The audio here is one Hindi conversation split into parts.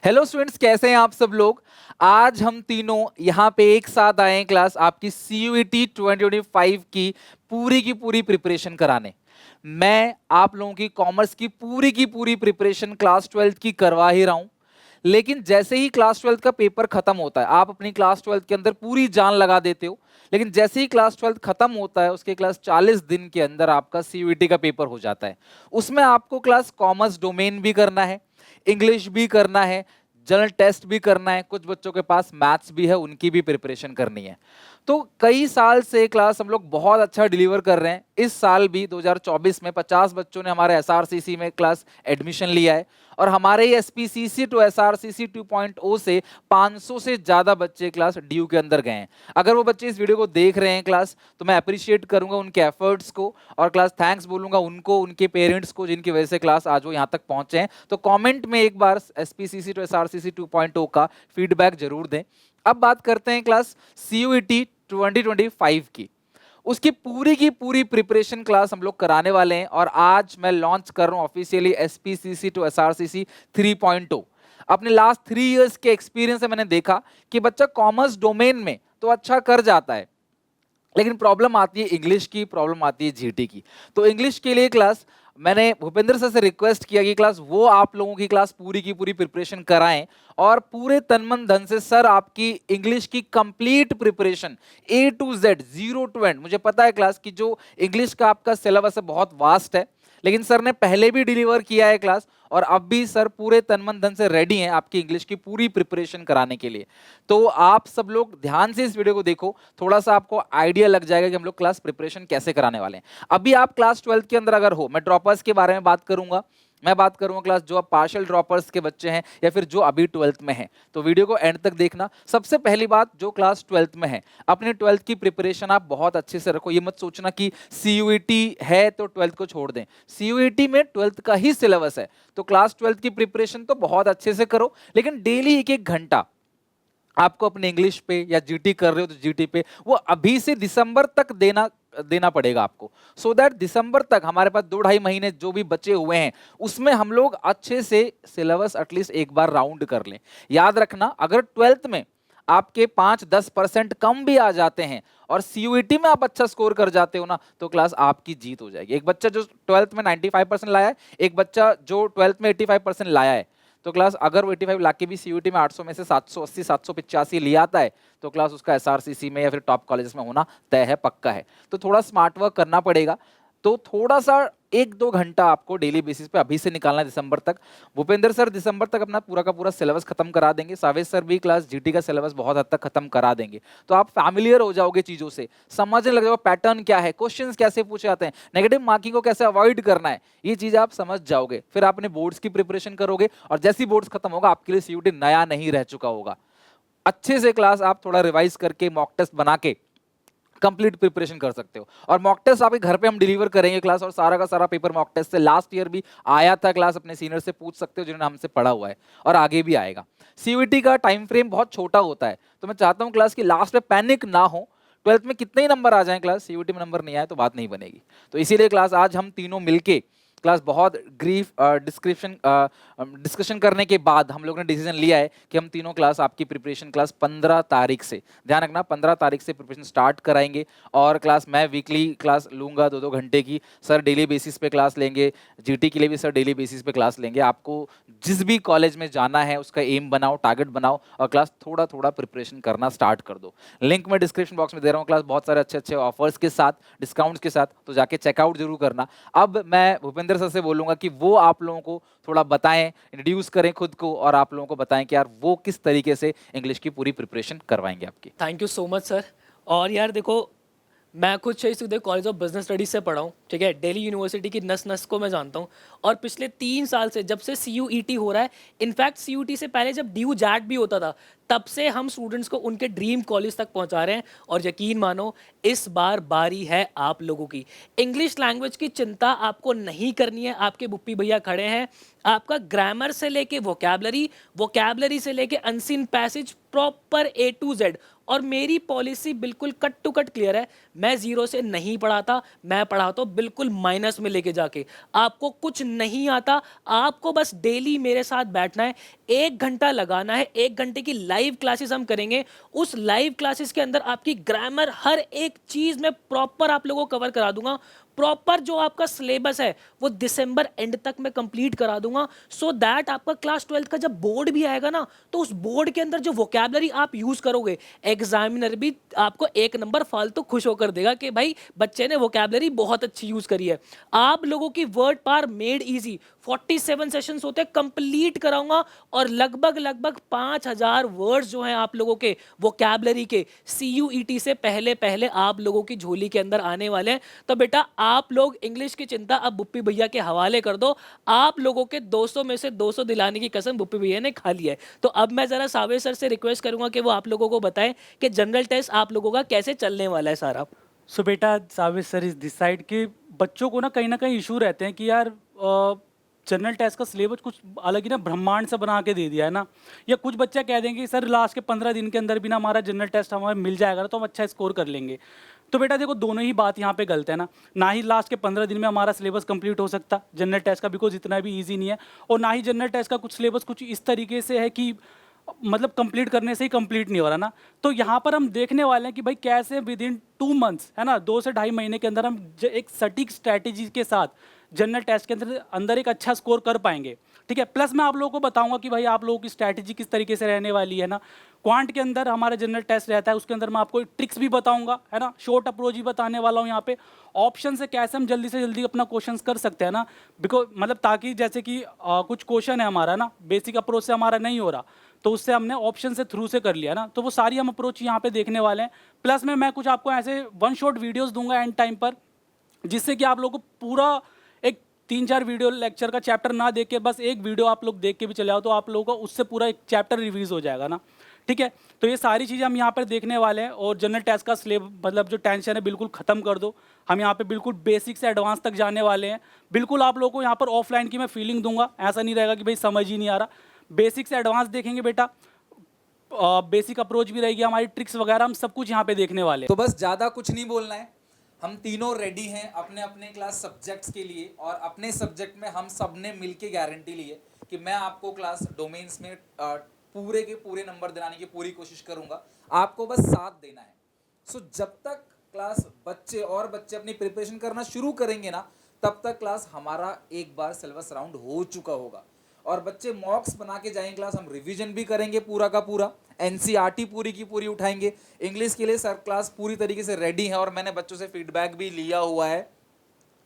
हेलो स्टूडेंट्स, कैसे हैं आप सब लोग। आज हम तीनों यहाँ पे एक साथ आए हैं क्लास आपकी CUET 2025 की पूरी प्रिपरेशन कराने। मैं आप लोगों की कॉमर्स की पूरी प्रिपरेशन क्लास 12th की करवा ही रहा हूँ। लेकिन जैसे ही क्लास 12th का पेपर खत्म होता है, आप अपनी क्लास 12th के अंदर पूरी जान लगा देते हो, लेकिन जैसे ही क्लास 12th खत्म होता है उसके क्लास 40 दिन के अंदर आपका CUET का पेपर हो जाता है। उसमें आपको क्लास कॉमर्स डोमेन भी करना है, इंग्लिश भी करना है, जनरल टेस्ट भी करना है, कुछ बच्चों के पास मैथ्स भी है, उनकी भी प्रिपरेशन करनी है। तो कई साल से क्लास हम लोग बहुत अच्छा डिलीवर कर रहे हैं। इस साल भी 2024 में 50 बच्चों ने हमारे SRCC में क्लास एडमिशन लिया है और हमारे SPCC टू SRCC 2.0 से 500 से ज्यादा बच्चे क्लास ड्यू के अंदर गए हैं। अगर वो बच्चे इस वीडियो को देख रहे हैं क्लास, तो मैं अप्रिशिएट करूंगा उनके एफर्ट्स को और क्लास थैंक्स बोलूंगा उनको, उनके पेरेंट्स को, जिनकी वजह से क्लास आज वो यहाँ तक पहुंचे हैं। तो कमेंट में एक बार SPCC टू SRCC 2.0 का फीडबैक जरूर दें। अब बात करते हैं क्लास CUET 2025 की पूरी प्रिपरेशन क्लास हम लोग कराने वाले हैं और आज मैं लॉन्च कर रहा हूं ऑफिशियली SPCC टू SRCC 3.0। अपने लास्ट 3 इयर्स के एक्सपीरियंस से मैंने देखा कि बच्चा कॉमर्स डोमेन में तो अच्छा कर जाता है, लेकिन प्रॉब्लम आती है इंग्लिश की, प्रॉब्लम आती है GT की। तो इंग्लिश के लिए क्लास मैंने भूपेंद्र सर से रिक्वेस्ट किया कि क्लास वो आप लोगों की क्लास की पूरी प्रिपरेशन कराएं और पूरे तन मन धन से सर आपकी इंग्लिश की complete preparation A to Z, 0 to end। मुझे पता है क्लास की जो इंग्लिश का आपका सिलेबस है बहुत वास्ट है, लेकिन सर ने पहले भी डिलीवर किया है क्लास और अब भी सर पूरे तन मन धन से रेडी हैं आपकी इंग्लिश की पूरी प्रिपरेशन कराने के लिए। तो आप सब लोग ध्यान से इस वीडियो को देखो, थोड़ा सा आपको आइडिया लग जाएगा कि हम लोग क्लास प्रिपरेशन कैसे कराने वाले हैं। अभी आप क्लास 12th के अंदर अगर हो, मैं ड्रॉपर्स के बारे में बात करूंगा, मैं बात करूंगा क्लास जो अब पार्शियल ड्रॉपर्स के बच्चे हैं या फिर जो अभी 12th में हैं, तो वीडियो को एंड तक देखना। सबसे पहली बात, जो क्लास 12th में है अपने 12th की प्रिपरेशन आप बहुत अच्छे से रखो। ये मत सोचना कि CUET है तो 12th को छोड़ दें। CUET में 12th का ही सिलेबस है, तो क्लास 12th की प्रिपरेशन तो बहुत अच्छे से करो, लेकिन डेली एक एक घंटा आपको अपने इंग्लिश पे या GT कर रहे हो तो GT पे वो अभी से दिसंबर तक देना पड़ेगा आपको, सो दैट दिसंबर तक हमारे पास 2-2.5 महीने जो भी बचे हुए हैं उसमें हम लोग अच्छे से सिलेबस एटलीस्ट एक बार राउंड कर लें। याद रखना, अगर 12th में आपके 5-10% कम भी आ जाते हैं और CUET में आप अच्छा स्कोर कर जाते हो ना, तो क्लास आपकी जीत हो जाएगी। एक बच्चा जो 12th में 95% लाया है, एक बच्चा जो 12th में 85% लाया है, तो क्लास अगर वो 85 लाके भी CUET में 800 में से 780 785 ले आता है, तो क्लास उसका SRCC में या फिर टॉप कॉलेजेस में होना तय है, पक्का है। तो थोड़ा स्मार्ट वर्क करना पड़ेगा। तो थोड़ा सा 1-2 घंटा आपको डेली बेसिस पे अभी से निकालना है दिसंबर तक। भूपेंद्र सर दिसंबर तक अपना पूरा का पूरा सिलेबस खत्म करा देंगे, सावेश सर भी क्लास GT का सिलेबस बहुत हद तक खत्म करा देंगे। तो आप फैमिलियर हो जाओगे चीजों से, समझने लग जाओगे पैटर्न क्या है, क्वेश्चंस कैसे पूछे जाते हैं, नेगेटिव मार्किंग को कैसे अवॉइड करना है, ये चीज आप समझ जाओगे। फिर आप अपने बोर्ड्स की प्रिपरेशन करोगे और जैसे ही बोर्ड्स खत्म होगा आपके लिए CUET नया नहीं रह चुका होगा। अच्छे से क्लास आप थोड़ा रिवाइज करके मॉक टेस्ट बना के कंप्लीट प्रिपरेशन कर सकते हो। और मॉक टेस्ट आपके घर पे हम डिलीवर करेंगे क्लास, और सारा का सारा पेपर मॉक टेस्ट से लास्ट ईयर भी आया था क्लास, अपने सीनियर से पूछ सकते हो जिन्होंने हमसे पढ़ा हुआ है, और आगे भी आएगा। CUET का टाइम फ्रेम बहुत छोटा होता है, तो मैं चाहता हूँ क्लास की लास्ट में पैनिक ना हो। 12th में कितने ही नंबर आ जाएं क्लास, CUET में नंबर नहीं आए तो बात नहीं बनेगी। तो इसीलिए क्लास आज हम तीनों मिलके क्लास बहुत डिस्कशन करने के बाद हम लोग ने डिसीजन लिया है कि हम तीनों क्लास आपकी प्रिपरेशन क्लास 15 तारीख से, ध्यान रखना 15 तारीख से प्रिपरेशन स्टार्ट कराएंगे। और क्लास मैं वीकली क्लास लूंगा 2-2 घंटे की, सर डेली बेसिस पे क्लास लेंगे, GT के लिए भी सर डेली बेसिस पे क्लास लेंगे। आपको जिस भी कॉलेज में जाना है उसका एम बनाओ, टारगेट बनाओ और क्लास थोड़ा थोड़ा प्रिपरेशन करना स्टार्ट कर दो। लिंक मैं डिस्क्रिप्शन बॉक्स में दे रहा हूँ क्लास, बहुत सारे अच्छे अच्छे ऑफर्स के साथ, डिस्काउंट्स के साथ, तो जाके चेकआउट जरूर करना। अब मैं भूपेंद्र सर से बोलूंगा कि वो आप लोगों को थोड़ा बताएं, इंट्रोड्यूस करें खुद को और आप लोगों को बताएं कि यार वो किस तरीके से इंग्लिश की पूरी प्रिपरेशन करवाएंगे आपकी। Thank you so much sir. और यार देखो, मैं खुद शहीद Sukhdev college of business studies से पढ़ा हूँ, ठीक है। दिल्ली यूनिवर्सिटी की नस नस को मैं जानता हूँ। और पिछले 3 साल से जब से CUET हो रहा है, इनफैक्ट CUET से पहले जब ड्यू जैट भी होता था, तब से हम स्टूडेंट्स को उनके ड्रीम कॉलेज तक पहुंचा रहे हैं। और यकीन मानो, इस बार बारी है आप लोगों की। इंग्लिश लैंग्वेज की चिंता आपको नहीं करनी है, आपके बुप्पी भैया खड़े हैं। आपका ग्रामर से लेके वोकैबलरी से लेके unseen passage proper A to Z। और मेरी पॉलिसी बिल्कुल कट टू कट क्लियर है। मैं 0 से नहीं पढ़ाता, मैं पढ़ाता हूँ बिल्कुल माइनस में लेके जाके। आपको कुछ नहीं आता, आपको बस डेली मेरे साथ बैठना है, 1 घंटा लगाना है, 1 घंटे की लाइव क्लासेस हम करेंगे। उस लाइव क्लासेस के अंदर आपकी ग्रामर हर एक चीज में प्रॉपर आप लोगों को कवर करा दूंगा। प्रॉपर जो आपका सिलेबस है वो दिसंबर एंड तक मैं कंप्लीट करा दूंगा, सो दैट आपका क्लास 12th का जब बोर्ड भी आएगा ना, तो उस बोर्ड के अंदर जो वोकैबलरी आप यूज करोगे, एग्जामिनर भी आपको 1 नंबर फालतू खुश होकर देगा कि भाई बच्चे ने वोकैबलरी बहुत अच्छी यूज करी है। आप लोगों की वर्ड पार मेड इजी 47 सेशंस होते हैं, कंप्लीट कराऊंगा, और लगभग लगभग 5000 वर्ड्स जो हैं आप लोगों के वोकैबलरी के CUET से पहले पहले आप लोगों की झोली के अंदर आने वाले हैं। तो बेटा आप लोग इंग्लिश की चिंता अब बुप्पी भैया के हवाले कर दो। आप लोगों के 200 में से 200 दिलाने की कसम बुप्पी भैया ने खा ली है। तो अब मैं जरा सावे सर से रिक्वेस्ट करूंगा कि वो आप लोगों को बताएं कि जनरल टेस्ट आप लोगों का कैसे चलने वाला है सारा। सो बेटा साबिर सर इस डिसाइड कि बच्चों को ना कहीं इशू रहते हैं कि यार जनरल टेस्ट का सिलेबस कुछ अलग ही ना ब्रह्मांड से बना के दे दिया है ना, या कुछ बच्चे कह देंगे कि सर लास्ट के 15 दिन के अंदर भी ना हमारा जनरल टेस्ट हमें मिल जाएगा ना तो हम अच्छा स्कोर कर लेंगे। तो बेटा देखो दोनों ही बात यहाँ पे गलत है ना ही लास्ट के 15 दिन में हमारा सिलेबस कंप्लीट हो सकता जनरल टेस्ट का, बिकॉज इतना भी ईजी नहीं है, और ना ही जनरल टेस्ट का कुछ सिलेबस कुछ इस तरीके से है कि मतलब कंप्लीट करने से ही कंप्लीट नहीं हो रहा ना। तो यहाँ पर हम देखने वाले हैं कि भाई कैसे विद इन 2 मंथ्स है ना, 2 से 2.5 महीने के अंदर हम एक सटीक स्ट्रैटेजी के साथ जनरल टेस्ट के अंदर एक अच्छा स्कोर कर पाएंगे। ठीक है, प्लस मैं आप लोगों को बताऊंगा कि भाई आप लोगों की स्ट्रैटेजी किस तरीके से रहने वाली है ना। क्वांट के अंदर हमारा जनरल टेस्ट रहता है, उसके अंदर मैं आपको ट्रिक्स भी बताऊंगा है ना, शॉर्ट अप्रोच भी बताने वाला हूँ यहाँ पे, ऑप्शन से कैसे हम जल्दी से जल्दी अपना क्वेश्चन कर सकते हैं ना, बिकॉज मतलब ताकि जैसे कि कुछ क्वेश्चन है हमारा ना बेसिक अप्रोच से हमारा नहीं हो रहा, तो उससे हमने ऑप्शन से थ्रू से कर लिया ना, तो वो सारी हम अप्रोच यहाँ पे देखने वाले हैं। प्लस में मैं कुछ आपको ऐसे 1 शॉट वीडियोस दूंगा एंड टाइम पर, जिससे कि आप लोगों को पूरा एक 3-4 वीडियो लेक्चर का चैप्टर ना देख के बस एक वीडियो आप लोग देख के भी चले आओ तो आप लोगों को उससे पूरा एक चैप्टर रिवीज हो जाएगा ना। ठीक है, तो ये सारी चीज़ें हम यहाँ पर देखने वाले हैं, और जनरल टेस्ट का सिलेबस मतलब जो टेंशन है बिल्कुल ख़त्म कर दो। हम यहाँ पे बिल्कुल बेसिक से एडवांस तक जाने वाले हैं। बिल्कुल आप लोगों को यहाँ पर ऑफलाइन की मैं फीलिंग दूंगा, ऐसा नहीं रहेगा कि भाई समझ ही नहीं आ रहा। बेसिक से एडवांस देखेंगे बेटा, बेसिक अप्रोच भी रहेगी हमारी, ट्रिक्स वगैरह हम सब कुछ यहाँ पे देखने वाले हैं। तो बस ज़्यादा कुछ नहीं बोलना है, हम तीनों रेडी हैं अपने अपने क्लास सब्जेक्ट्स के लिए, और अपने सब्जेक्ट में हम सब ने मिलके गारंटी ली है कि मैं आपको क्लास डोमेन्स में पूरे के पूरे नंबर दिलाने की पूरी कोशिश करूंगा, आपको बस साथ देना है। सो जब तक क्लास बच्चे अपनी प्रिपरेशन करना शुरू करेंगे ना, तब तक क्लास हमारा एक बार सिलेबस राउंड हो चुका होगा, और बच्चे मॉक्स बना के जाएंगे क्लास, हम रिवीजन भी करेंगे पूरा का पूरा, एनसीईआरटी पूरी की पूरी उठाएंगे। इंग्लिश के लिए सर क्लास पूरी तरीके से रेडी है, और मैंने बच्चों से फीडबैक भी लिया हुआ है,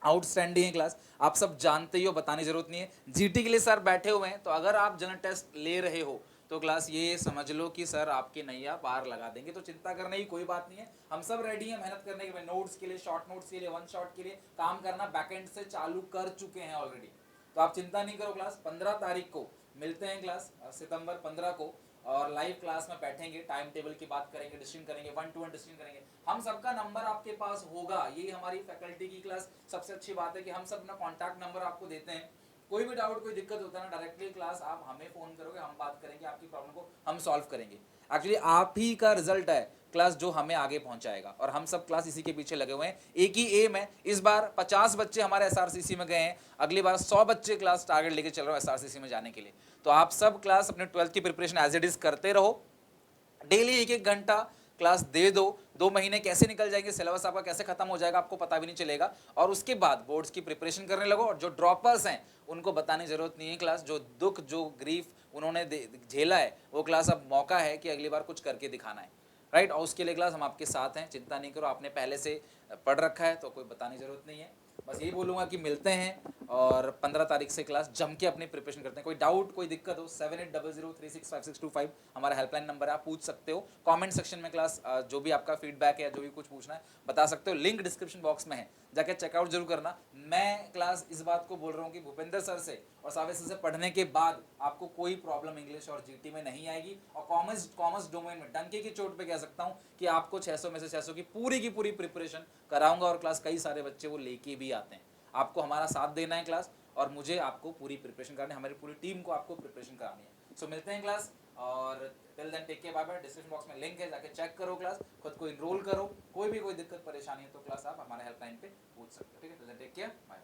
आउटस्टैंडिंग है क्लास, आप सब जानते ही हो, बताने की जरूरत नहीं है। जीटी के लिए सर बैठे हुए हैं, तो अगर आप जनरल टेस्ट ले रहे हो तो क्लास ये समझ लो कि सर आपकी नैया पार लगा देंगे, तो चिंता करने की कोई बात नहीं है। हम सब रेडी हैं मेहनत करने के लिए, नोट्स के लिए, शॉर्ट नोट्स के लिए, 1 शॉट के लिए काम करना बैकएंड से चालू कर चुके हैं ऑलरेडी। तो आप चिंता नहीं करो, क्लास 15 तारीख को मिलते हैं, क्लास सितंबर 15 को, और लाइव क्लास में बैठेंगे, टाइम टेबल की बात करेंगे, डिस्कशन करेंगे, 1-to-1 डिस्कशन करेंगे। हम सबका नंबर आपके पास होगा, ये हमारी फैकल्टी की क्लास सबसे अच्छी बात है कि हम सब अपना कॉन्टैक्ट नंबर आपको देते हैं। कोई भी डाउट, कोई दिक्कत होता है ना, डायरेक्टली क्लास आप हमें फोन करोगे, हम बात करेंगे, आपकी प्रॉब्लम को हम सॉल्व करेंगे। एक्चुअली आप ही का रिजल्ट है क्लास जो हमें आगे पहुंचाएगा, और हम सब क्लास इसी के पीछे लगे हुए हैं। एक ही एम है, इस बार 50 बच्चे हमारे एसआरसीसी में गए हैं, अगली बार 100 बच्चे क्लास टारगेट लेके चल रहे हो एसआरसीसी में जाने के लिए। तो आप सब क्लास अपने 12th की प्रिपरेशन एज इट इज करते रहो, डेली 1-1 घंटा क्लास दे दो। 2 महीने कैसे निकल जाएंगे, सिलेबस आपका कैसे खत्म हो जाएगा आपको पता भी नहीं चलेगा, और उसके बाद बोर्ड्स की प्रिपरेशन करने लगो। और जो ड्रॉपर्स हैं उनको बताने की जरूरत नहीं है, क्लास जो दुख जो ग्रीफ उन्होंने झेला है वो क्लास अब मौका है कि अगली बार कुछ करके दिखाना है, राइट। और उसके लिए क्लास हम आपके साथ हैं, चिंता नहीं करो, आपने पहले से पढ़ रखा है तो कोई बताने की जरूरत नहीं है। बस यही बोलूँगा कि मिलते हैं, और 15 तारीख से क्लास जम के अपनी प्रिपरेशन करते हैं। कोई डाउट, कोई दिक्कत हो, 7800365625 हमारा हेल्पलाइन नंबर है, आप पूछ सकते हो। कमेंट सेक्शन में क्लास जो भी आपका फीडबैक है, जो भी कुछ पूछना है बता सकते हो, लिंक डिस्क्रिप्शन बॉक्स में है, जाके चेकआउट जरूर करना। मैं क्लास इस बात को बोल रहा हूँ कि भूपेंद्र सर से और सावे सर से पढ़ने के बाद आपको कोई प्रॉब्लम इंग्लिश और जीटी में नहीं आएगी, और कॉमर्स डोमेन में डंके की चोट पे कह सकता हूँ कि आपको 600 में से 600 की पूरी प्रिपरेशन कराऊंगा, और क्लास कई सारे बच्चे वो लेके भी आते हैं। आपको हमारा साथ देना है क्लास, और मुझे आपको पूरी प्रिपरेशन करनी है, हमारी पूरी टीम को आपको प्रिपरेशन करानी है। सो मिलते हैं क्लास, और till then take care, bye bye. Description box में लिंक है, जाके चेक करो क्लास, खुद को इनरोल करो। कोई दिक्कत परेशानी है तो क्लास आप हमारे हेल्पलाइन पे पूछ सकते हो, ठीक है। Till then take care, bye.